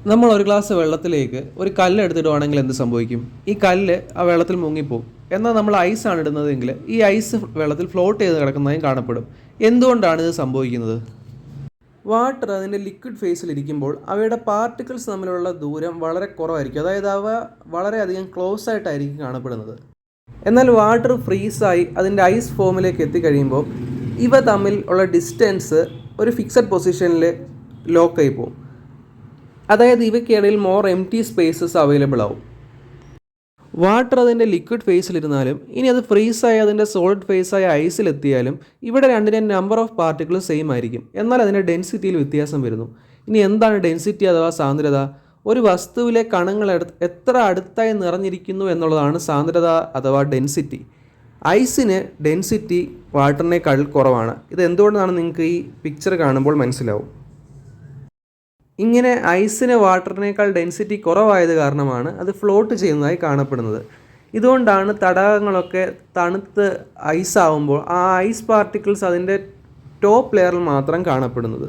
നമ്മൾ ഒരു ഗ്ലാസ് വെള്ളത്തിലേക്ക് ഒരു കല്ല് എടുത്തിടുവാണെങ്കിൽ എന്ത് സംഭവിക്കും? ഈ കല്ല് ആ വെള്ളത്തിൽ മുങ്ങിപ്പോകും. എന്നാൽ നമ്മൾ ഐസാണ് ഇടുന്നതെങ്കിൽ ഈ ഐസ് വെള്ളത്തിൽ ഫ്ലോട്ട് ചെയ്ത് കിടക്കുന്നതായും കാണപ്പെടും. എന്തുകൊണ്ടാണ് ഇത് സംഭവിക്കുന്നത്? വാട്ടർ അതിൻ്റെ ലിക്വിഡ് ഫേസിലിരിക്കുമ്പോൾ അവയുടെ പാർട്ടിക്കിൾസ് തമ്മിലുള്ള ദൂരം വളരെ കുറവായിരിക്കും. അതായത് അവ വളരെയധികം ക്ലോസ് ആയിട്ടായിരിക്കും കാണപ്പെടുന്നത്. എന്നാൽ വാട്ടർ ഫ്രീസായി അതിൻ്റെ ഐസ് ഫോമിലേക്ക് എത്തിക്കഴിയുമ്പോൾ ഇവ തമ്മിൽ ഉള്ള ഡിസ്റ്റൻസ് ഒരു ഫിക്സഡ് പൊസിഷനിൽ ലോക്കായി പോകും. അതായത് ഇവയ്ക്കിടയിൽ മോർ എംപ്റ്റി സ്പേസസ് അവൈലബിൾ ആവും. വാട്ടർ അതിൻ്റെ ലിക്വിഡ് ഫേസിലിരുന്നാലും ഇനി അത് ഫ്രീസായി അതിൻ്റെ സോളിഡ് ഫേസായ ഐസിലെത്തിയാലും ഇവിടെ രണ്ടിൻ്റെയും നമ്പർ ഓഫ് പാർട്ടിക്കിൾ സെയിം ആയിരിക്കും. എന്നാൽ അതിൻ്റെ ഡെൻസിറ്റിയിൽ വ്യത്യാസം വരുന്നു. ഇനി എന്താണ് ഡെൻസിറ്റി അഥവാ സാന്ദ്രത? ഒരു വസ്തുവിലെ കണങ്ങൾ എത്ര അടുത്തായി നിറഞ്ഞിരിക്കുന്നു എന്നുള്ളതാണ് സാന്ദ്രത അഥവാ ഡെൻസിറ്റി. ഐസിന് ഡെൻസിറ്റി വാട്ടറിനേക്കാൾ കുറവാണ്. ഇത് എന്തുകൊണ്ടാണെന്ന് നിങ്ങൾക്ക് ഈ പിക്ചർ കാണുമ്പോൾ മനസ്സിലാവും. ഇങ്ങനെ ഐസിന് വാട്ടറിനേക്കാൾ ഡെൻസിറ്റി കുറവായത് കാരണമാണ് അത് ഫ്ലോട്ട് ചെയ്യുന്നതായി കാണപ്പെടുന്നത്. ഇതുകൊണ്ടാണ് തടാകങ്ങളൊക്കെ തണുത്ത് ഐസാവുമ്പോൾ ആ ഐസ് പാർട്ടിക്കിൾസ് അതിൻ്റെ ടോപ്പ് ലെയറിൽ മാത്രം കാണപ്പെടുന്നത്.